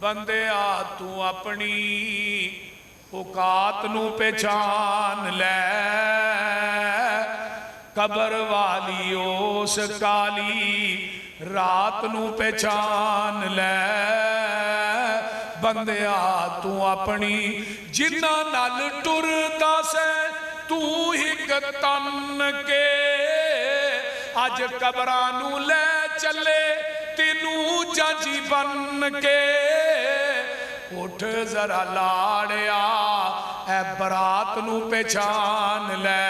بندیا تو اپنی اوقات نو پہچان لے قبر والی اس کالی رات نو پہچان لے بندیا تو اپنی جنہ نال ٹردا سے تو ہک تن کے اج قبرانو لے چلے تینو جاجی بن کے اٹھ ذرا لاڑیا اے برات نو پہچان لے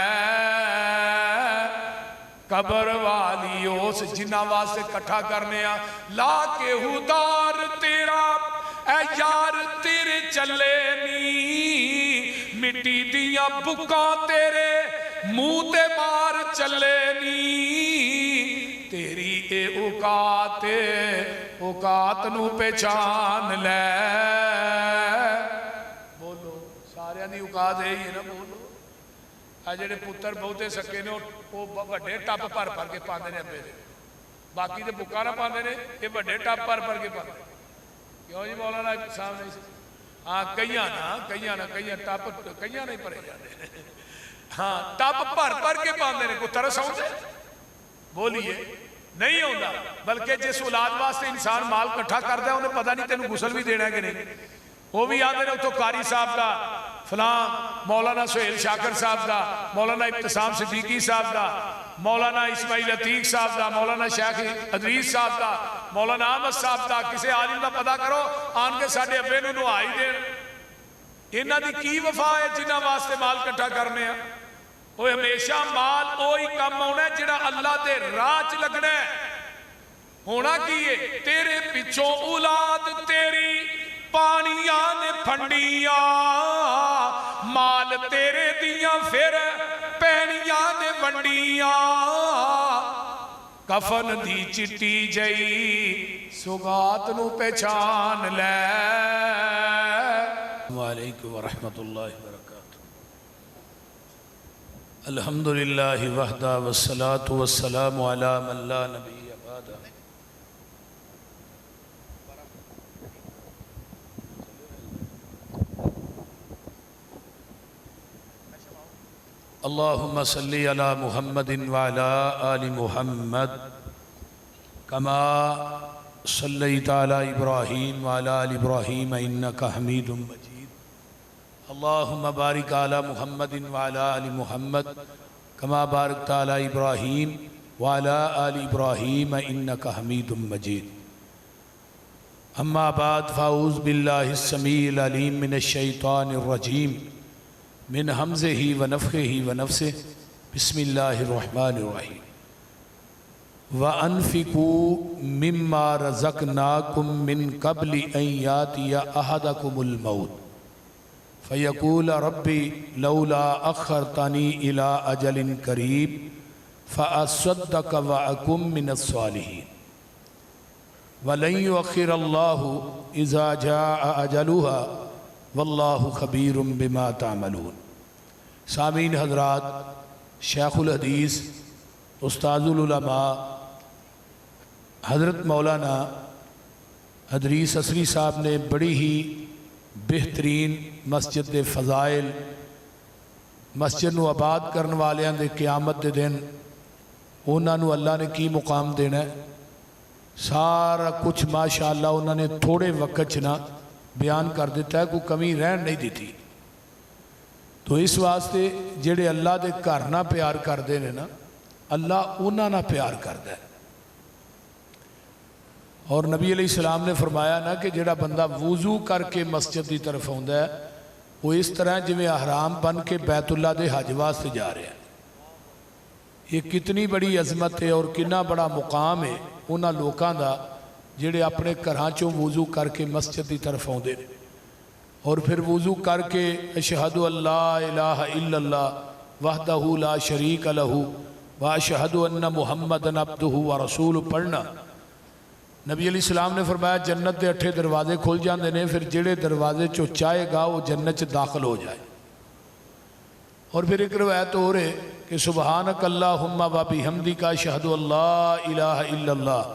قبر والی اس جنہ واسطے کٹھا کرنے لا کے ہدار تیرا اے یار تیرے چلے نی مٹی دیا بکاں تیرے منہ تے مار چلے نی تیری اے اوقات نو پہچان لے بولو سارے دی اوقات ہے یہ نا بولو جڑے پتر بہتے سکے نے وہ بڑے ٹپ پر پر کے پاندے نے ابے باقی تے بکا نہ پاندے نے یہ بڑے ٹپ پر پر کے پاندے کیوں جی مولانا صاحب نہیں ہاں کئیاں ٹپ کئیاں نہیں پڑے جاتے ہاں ٹپ پر پر کے پاندے نے کوئی ترس آؤں بولیے نہیں ہوتا بلکہ جس اولاد واسطے انسان مال کٹھا کرتا ہے انہیں پتہ نہیں تینوں غسل بھی دینا ہے کہ نہیں وہ بھی آدھے نے تو قاری صاحب دا فلاں مولانا سہیل شاکر صاحب دا مولانا ابتسام صدیقی صاحب دا مولانا اسماعیل عتیق صاحب دا مولانا شیخ ادریس صاحب دا مولانا احمد صاحب دا کسے عالم دا پتہ کرو آن کے ساڑھے ابے نو نوائی دے انہاں دی کی وفا ہے جنہاں واسطے مال کٹھا کرنے ہیں وہ ہمیشہ مال اوہی کم ہونا ہے جڑا اللہ دے راج لگنا ہے ہونا کیے تیرے پچھوں اولاد تیری پانیاں نے پھنڈیاں مال تیرے دیاں پھر پہنیاں نے ونڈیاں کفن دی چٹی جئی سگات نو پہچان لے وعلیکم ورحمت اللہ وبرکاتہ الحمدللہ وحدہ والصلاة والسلام علی من لا نبی بعدہ اللہم صلی علی محمد وعلی آل محمد کما صلیت علی ابراہیم وعلی آل ابراہیم انکا حمید مجید اللہم بارک علی محمد وعلی آل محمد کما بارکت علی ابراہیم وعلی آل ابراہیم انکا حمید مجید اما بعد فاعوذ باللہ السمیع العلیم من الشیطان الرجیم من حمزه ونفخه ونفسه بسم اللہ الرحمن الرحیم وَأَنفِقُوا مِمَّا رَزَقْنَاكُم مِّن قَبْلِ أَن يَأْتِيَ أَحَدَكُمُ الْمَوْتُ فَيَقُولَ رَبِّ لَوْلَا أَخَّرْتَنِي إِلَىٰ أَجَلٍ قَرِيبٍ فَأَصَّدَّقَ وَأَكُن مِّنَ الصَّالِحِينَ وَلَن يُؤَخِّرَ اللَّهُ إِذَا جَاءَ أَجَلُهَا وَاللَّهُ خَبِيرٌ بِمَا تَعْمَلُونَ سامعین حضرات شیخ الحدیث استاذ العلماء حضرت مولانا ادریس اسری صاحب نے بڑی ہی بہترین مسجد دے فضائل مسجد نو آباد کرنے والیاں دے قیامت دے دن انہاں نو اللہ نے کی مقام دینا ہے سارا کچھ ماشاءاللہ انہاں نے تھوڑے وقت چنا بیان کر دیتا ہے کوئی کمی رہن نہیں دیتی تو اس واسطے جڑے اللہ دے گھر نہ پیار کر دینے نا اللہ انہاں نہ پیار کرتا ہے اور نبی علیہ السلام نے فرمایا نا کہ جڑا بندہ وضو کر کے مسجد کی طرف آتا ہے وہ اس طرح جویں احرام بن کے بیت اللہ دے حج واسطے جا رہے ہیں یہ کتنی بڑی عظمت ہے اور کتنا بڑا مقام ہے انہاں لوکاں دا جڑے اپنے گھراں چوں وضو کر کے مسجد کی طرف آتے ہیں اور پھر وضو کر کے اشہد اللہ الہ الا اللہ وحدہ لا شریک لہ واشہد ان محمد عبدہ ورسول پڑھنا نبی علیہ السلام نے فرمایا جنت دے 8 دروازے کھل جاندے نے پھر جڑے دروازے چو چاہے گا وہ جنت چ داخل ہو جائے اور پھر ایک روایت ہو رہے کہ سبحانک اللہم و بحمدک اشہد اللہ الہ الا اللہ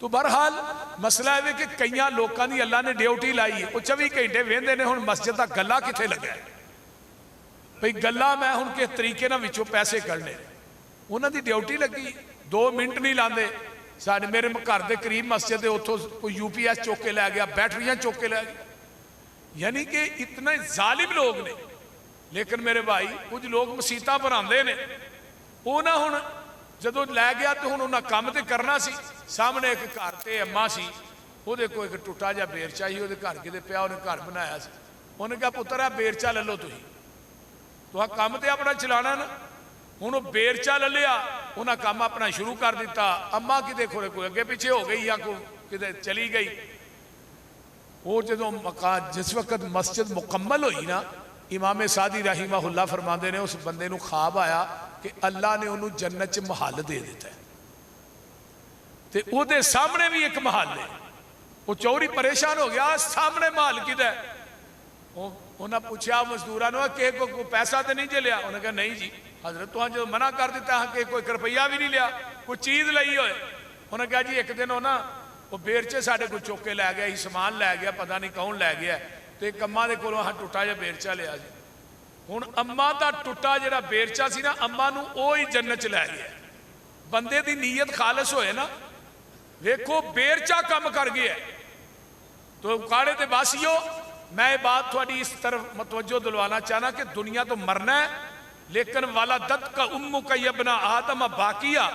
تو بہرحال مسئلہ ہے کہ کئی لوگوں کی اللہ نے ڈیوٹی لائی ہے، وہ 24 گھنٹے وہدے نے ہوں مسجد کا گلا کتنے لگا ہے بھئی گلا میں ہوں کس طریقے نہ وچوں پیسے کرنے، انہوں کی ڈیوٹی لگی 2 منٹ نہیں لاندے. سارے میرے گھر دے قریب مسجد ہے، اتوں کوئی UPS چوک کے لے گیا، بیٹریاں چوک کے لے گیا. یعنی کہ اتنے ظالم لوگ نے. لیکن میرے بھائی کچھ لوگ مسیتاں بناندے نے، وہ نہ ہوں جدو لے گیا تو ہوں انہیں کام تے کرنا سی. سامنے ایک گھر تے اما سی، وہ کو ایک ٹوٹا جا بیرچا ہی وہ گھر کے پیا، انہیں گھر بنایا سی. انہیں کہا پتر ہے بیرچا لے لو تھی، تو کام تے اپنا چلانا نا. ہوں وہ بیرچا لے لیا، انہیں کام اپنا شروع کر دیتا. اما کتے کھوڑے کوئی اگے پیچھے ہو گئی یا کوئی کتے چلی گئی. وہ جدو مکان جس وقت مسجد مکمل ہوئی نا، امام سعدی رحمہ اللہ فرماندے نے اس بندے نو خواب آیا کہ اللہ نے انہوں جنت چ محل دے دیتا ہے، تے او دے سامنے بھی ایک محل ہے. وہ چوری پریشان ہو گیا، سامنے محل کدھر ہے؟ انہوں نے پوچھا مزدوراں نو کہ کوئی پیسہ تے نہیں جے لیا؟ انہوں نے کہا نہیں جی حضرت تو جو منع کر دیتا ہے کہ کوئی روپیہ بھی نہیں لیا، کوئی چیز لئی ہوئے. انہوں نے کہا جی ایک دن ہونا وہ بیرچے ساڑھے کو چوکے لے گیا، ہی سامان لے گیا، پتہ نہیں کون لے گیا. تو ایک اماں دے کولوں ہاں ٹوٹا جا بیرچا لیا جی. ہوں اماں دا ٹوٹا جڑا بیرچا سی نا، اماں نو اوہی جنت چ لے گیا. بندے دی نیت خالص ہوئے نا، ویکھو بیرچا کم کر گیا. تو اکاڑے تے باسیو، میں بات تھوڑی اس طرف متوجہ دلوانا چاہنا کہ دنیا تو مرنا ہے، لیکن والدتک امک ابن آدم باقیہ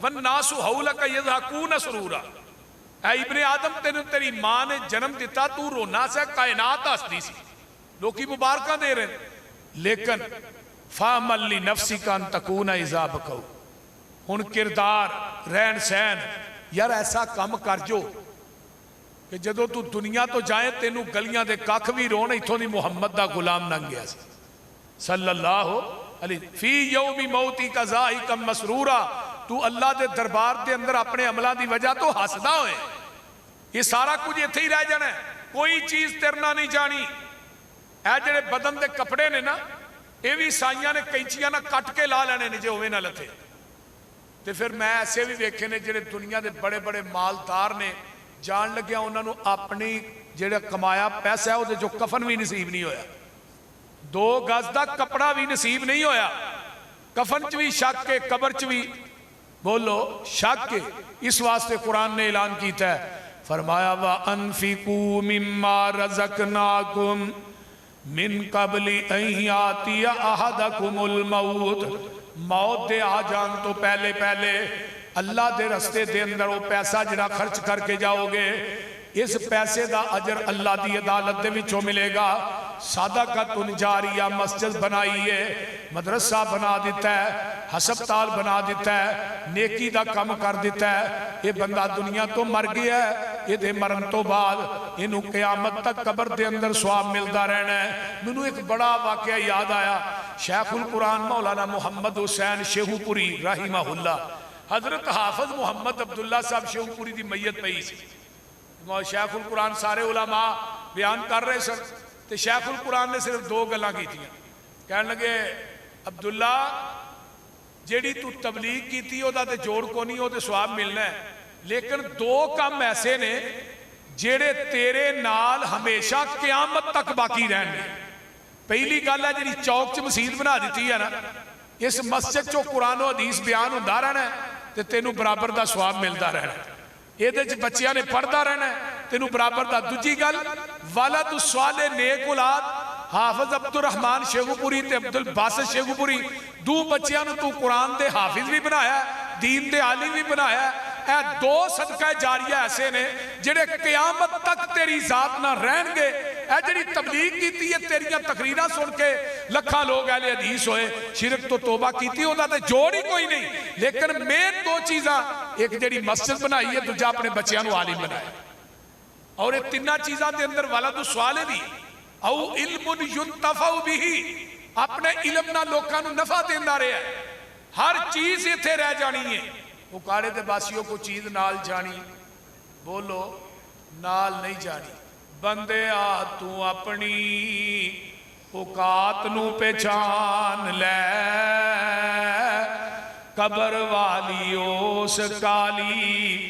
والناس حولک یضحکون سرورا. اے ابن آدم تیری ماں نے جنم دیتا، تو رونا سے کائنات ہستی سی، لوکی مبارکہ دے رہے. لیکن فَعْمَلْ لِنَفْسِكَ أَن تَكُونَ إِذَا بَكَوْا. ہن کردار رہن سہن یار ایسا کم کر جو کہ جدو تو دنیا تو جائے تینوں گلیاں دے کاکھ بھی رون، ایتھوں دی محمد دا غلام ننگ گیا سی صلی اللہ علیہ. فی یوم موتی کا ضاحکا مسرورا. تو اللہ دے دربار دے اندر اپنے عملہ دی وجہ تو ہسدا ہوئے. یہ سارا کچھ ایتھے ہی رہ جانا ہے، کوئی چیز تیرنا نہیں جانی. اے جڑے بدن دے کپڑے نے نا، یہ بھی سائیاں نے کینچیاں نہ کٹ کے لا لینے نے جے ہوئے نہ لتھے. تے پھر میں ایسے بھی ویکھے نے جڑے دنیا دے بڑے بڑے مالدار نے، جان لگیا انہوں نے اپنی جڑا کمایا پیسہ ہے وہ جو کفن بھی نصیب نہیں ہویا، 2 گز دا کپڑا بھی نصیب نہیں ہویا. کفن چ بھی شک کے، قبر چ بھی بولو شک کے. اس واسطے قرآن نے اعلان کیتا ہے، فرمایا وَأَنفِقُوا مِمَّا رَزَقْنَاكُمْ مِن قَبْلِ أَن يَأْتِيَ أَحَدَكُمُ الْمَوْتُ. موت دے آ جان تو پہلے پہلے اللہ دے رستے دے اندر وہ پیسہ جڑا خرچ کر کے جاؤ گے، اس پیسے دا اجر اللہ دی عدالت دے وچوں ملے گا. صدقۃ جاریہ مسجد بنائی ہے، مدرسہ بنا دیتا ہے، ہسپتال بنا دیتا ہے، نیکی دا کم کر دیتا ہے. یہ بندہ دنیا تو مر گیا ہے، یہ دے مرن تو بعد انہوں قیامت تک قبر دے اندر ثواب ملتا رہنا ہے. منوں ایک بڑا واقعہ یاد آیا. شیخ القرآن مولانا محمد حسین شیخو پوری رحمہ اللہ، حضرت حافظ محمد عبداللہ صاحب شیخو پوری دی میت پئی سی. شیخ القرآن سارے علماء بیان کر رہے سن، تو شیخ القرآن نے صرف 2 گلاں کی تھیں. کہنے لگے عبداللہ جیڑی تو تبلیغ کی تھی وہ تے جوڑ کو نہیں، وہ تے ثواب ملنا ہے، لیکن 2 کام ایسے نے جیڑے تیرے نال ہمیشہ قیامت تک باقی رہن گے. پہلی گل ہے جیڑی چوک چ مسجد بنا دیتی ہے نا، اس مسجد چو قرآن و حدیث بیان ہوندا رہنا ہے تے تینوں برابر دا ثواب ملتا رہنا ہے. یہ بچیاں نے پڑھتا رہنا ہے تینوں برابر دا. دوجی گل ولد صالح نیک اولاد، حافظ عبد الرحمن شیخو پوری تے عبد الباسط شیخو پوری 2 بچیاں نو تو قرآن دے حافظ بھی بنایا ہے، دین دے عالم بھی بنایا ہے. اے 2 صدقہ جاریہ ایسے نے جڑے قیامت تک تیری ذات نہ رہن گے. اے جڑی تبلیغ کیتی ہے تیریاں تقریرہ سن کے لکھا لوگ اہل حدیث ہوئے، شرک تو توبہ کیتی ہوتا تے جوڑ ہی کوئی نہیں. لیکن مین 2 چیزاں، ایک جڑی مسجد بنائی ہے، دوجا اپنے بچیاں نو عالم بنایا. اور یہ 3 چیزاں دے اندر ولد صالح بھی او علم ينتفع به، اپنے علم نہ لوکاں نو نفع دیندا رہیا ہے. ہر چیز ایتھے رہ جانی ہے. اکاڑے دے باسیوں کو چیز نال جانی، بولو نال نہیں جانی. بندے آ تو اپنی اوقات نو پہچان لے، قبر والی اس کالی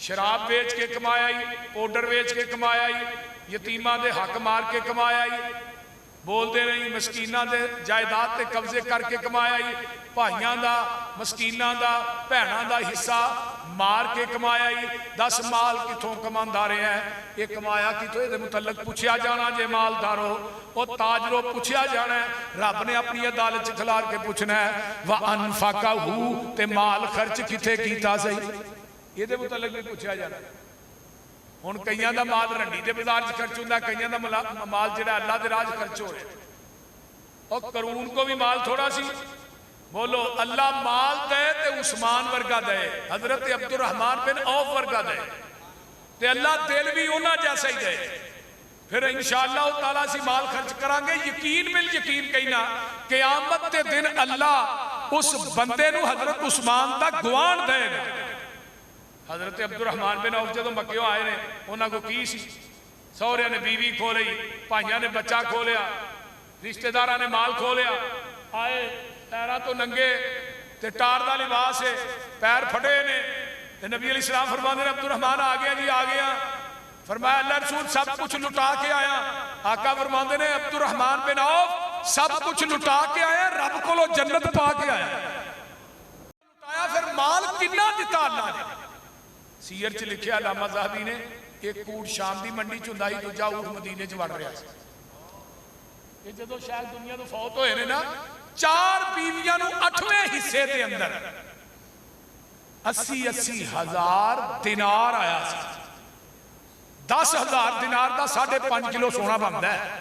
شراب ویچ کے کمایا ہی، پاؤڈر ویچ کے کمایا ہی، یتیماں دے حق مار کے کمایا ہی، بول دے نہیں مسکیناں دے جائیداد تے قبضے کر کے کمایا ہی، بھائیاں دا مسکیناں دا بہناں دا حصہ مار کے کمایا ہی۔ 10 مال کتوں کماندا رہے ہیں، یہ کمایا کتوں، یہ متعلق پوچھیا جانا جے مالدارو اور تاجرو پوچھیا جانا ہے۔ رب نے اپنی عدالت چ کھلار کے پوچھنا ہے وَأَنفَقَهُ تے مال خرچ کتے کیتا صحیح، یہ دے متعلق بھی پوچھیا جانا ہے۔ ہن کئیاں دا مال رنڈی دے بازار چ خرچ ہوندا، کئیاں دا مال جڑا اللہ دے راہ خرچ ہو رہا ہے۔ اور قارون کو بھی مال تھوڑا سی، بولو اللہ مال دے تے عثمان ورگا دے، حضرت عبد الرحمن بن عوف ورگا دے، تے اللہ دل بھی انہاں جیسا ہی دے۔ پھر انشاءاللہ تعالیٰ سی مال خرچ کران گے، یقین بال یقین کہنا قیامت دے دن اللہ اس بندے نو حضرت عثمان دا گوان دے گا۔ حضرت عبد الرحمن بن عوف جدوں مکیوں آئے نے، انہاں کو کی سی، سہرے نے بیوی کھو لئی، بھائیاں نے بچہ کھو لیا، رشتہ داراں نے مال کھو لیا، آئے پیراں تو ننگے تے ٹار دا لباس ہے، پیر پھٹے نے، تے نبی علیہ السلام فرماندے نے عبد الرحمن آ گیا جی آ گیا۔ فرمایا اللہ رسول سب کچھ لٹا کے آیا۔ آقا فرماندے نے عبد الرحمن بن عوف سب کچھ لٹا کے آیا، رب کولو جنت پا کے آیا۔ لٹایا پھر مال کنا دیتا اللہ نے؟ سیر چ لکھیا علامہ ذہبی نے، ایک اونٹ شام دی منڈی چ ہوندا سی، دوجا اونٹ مدینے چ وڑ رہا سی۔ یہ جدو شاید دنیا تو فوت ہوئے نے نا، 4 بیویاں نو 8ویں حصے دے اندر 80 ہزار دینار آیا سی۔ 10,000 دینار دا 5.5 کلو سونا بنتا ہے۔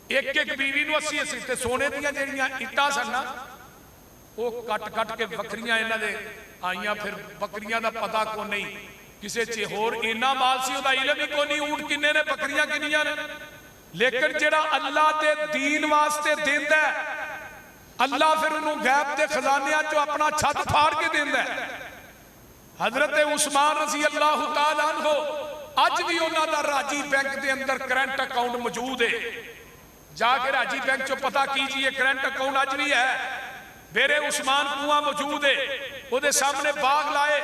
ایک بیوی نو 80 تے سونے دیاں جڑیاں اٹاں سن نا، وہ کٹ کٹ کے بکریاں انہاں دے آئیاں، پھر بکریاں دا پتہ کو نہیں، کسے چے ہور اینا مال سی دا علم ہی کو نہیں، اونٹ کنے نے بکریاں کنیاں نے۔ لیکن جڑا اللہ دے دین واسطے دیندا ہے، اللہ پھر انہوں غیب دے خزانیاں جو اپنا چھت پھاڑ کے دیندا ہے۔ حضرت عثمان رضی اللہ تعالیٰ عنہ اج بھی انہاں دا راجی بینک دے اندر کرنٹ اکاؤنٹ موجود ہے، جا کے راجی بینک چو پتہ کیجئے کرنٹ اکاؤنٹ اج بھی ہے۔ بیرے عثمان کنواں موجود ہے، وہ دے سامنے باغ لائے،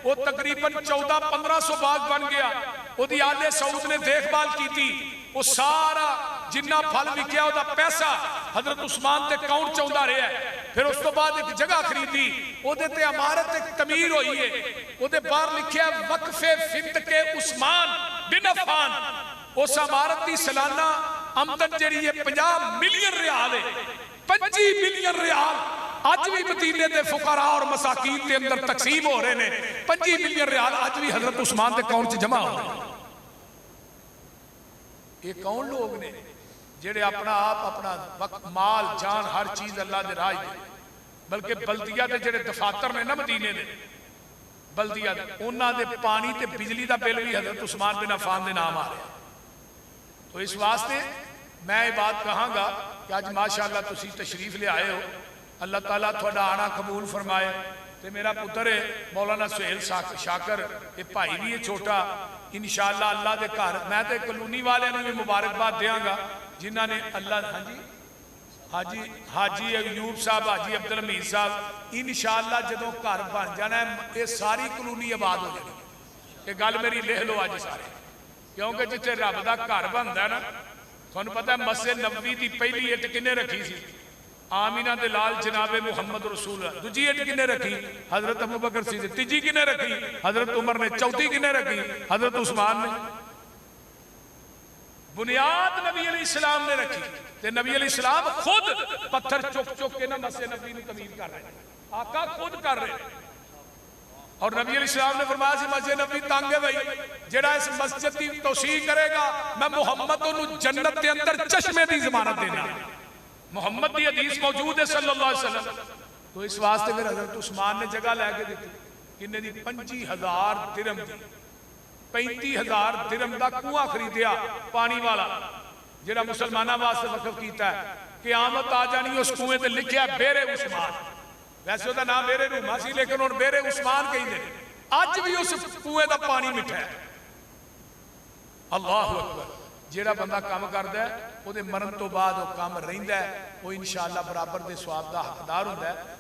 وہ تقریباً 1400-1500 باغ بن گیا۔ وہ دی آل سعود نے دیکھ بھال کی تھی، وہ سارا جنہ پھل وکیا وہ دا پیسہ حضرت عثمان تے اکاؤنٹ چاہندا رہا ہے۔ پھر اس تو بعد ایک جگہ خریدی، وہ دے تے عمارت ایک تعمیر ہوئی ہے، وہ دے باہر لکھیا وقف فند کے عثمان بن عفان۔ اس عمارت دی سالانہ آمدن جڑی ہے 50 ملین ریال ہے، 25 ملین ریال آج بھی مدینے دے فقراء اور مساکین دے اندر تقسیم ہو رہے ہیں۔ 25 ملین ریال آج بھی حضرت عثمان دے اکاؤنٹ سے جمع ہو رہے ہیں۔ یہ کون لوگ نے جڑے اپنا آپ اپنا وقت مال جان ہر چیز اللہ دے راہ دے، بلکہ بلدیہ دے جڑے دفاتر نے نا مدینے دے بلدیہ دے، انہاں دے پانی تے بجلی دا بل بھی حضرت عثمان بن عفان دے نام آ رہے ہیں۔ تو اس واسطے میں یہ بات کہاں گا کہ آج ماشاءاللہ تسی تشریف لے آئے ہو، اللہ تعالیٰ تھوڑا آنا قبول فرمائے۔ تے میرا پتر ہے مولانا سہیل شاکر، یہ بھائی بھی ہے چھوٹا، انشاءاللہ اللہ دے گھر میں تے کلونی والے نے بھی مبارکباد دیاں گا جنہاں نے اللہ حاجی ایوب صاحب، حاجی عبدالحمید صاحب، انشاءاللہ جدوں گھر بن جانا ہے یہ ساری کلونی آباد ہو جائے۔ یہ گل میری لکھ لو اج سارے، کیونکہ جتنے رب دا گھر بنتا ہے نا، تھانوں پتہ ہے مسجد نبوی دی پہلی اٹ کنے رکھی سی؟ آمینہ دے لال جناب محمد رسول اللہ۔ دوجی اٹ کنے رکھی؟ حضرت ابوبکر صدیق۔ تیجی کنے رکھی؟ حضرت عمر نے۔ چوتھی کنے رکھی؟ حضرت عثمان نے۔ بنیاد نبی علیہ السلام نے رکھی، تے نبی علیہ السلام خود پتھر چک چک کے نا مسجد نبی نے تعمیر کر رہے ہیں، آقا خود کر رہے ہیں۔ اور نبی علیہ السلام نے فرمایا سی مسجد نبی تنگ ہے بھائی، جڑا اس مسجد کی توسیع کرے گا میں محمد انہوں جنت کے اندر چشمے دی ضمانت دینا۔ محمد دی حدیث موجود ہے صلی اللہ علیہ وسلم۔ تو اس واسطے پھر حضرت عثمان نے جگہ لے کے دیتی، کنے دی 25,000 درہم دی، 35,000 درہم دا کنواں خریدیا پانی والا، جڑا مسلمانہ واسطے وقف کیتا ہے۔ قیامت آ جانی اس کنویں تے لکھیا بیر عثمان، ویسے وہ نام بیر روما سی لیکن انہوں بیر عثمان کہیں دے، آج بھی اس کنویں دا پانی مٹھا ہے۔ اللہ اکبر۔ جیڑا بندہ کام کردا ہے وہ دے مرن تو بعد وہ کام رہندا ہے، وہ انشاءاللہ برابر دے ثواب دا حقدار ہوندا ہے۔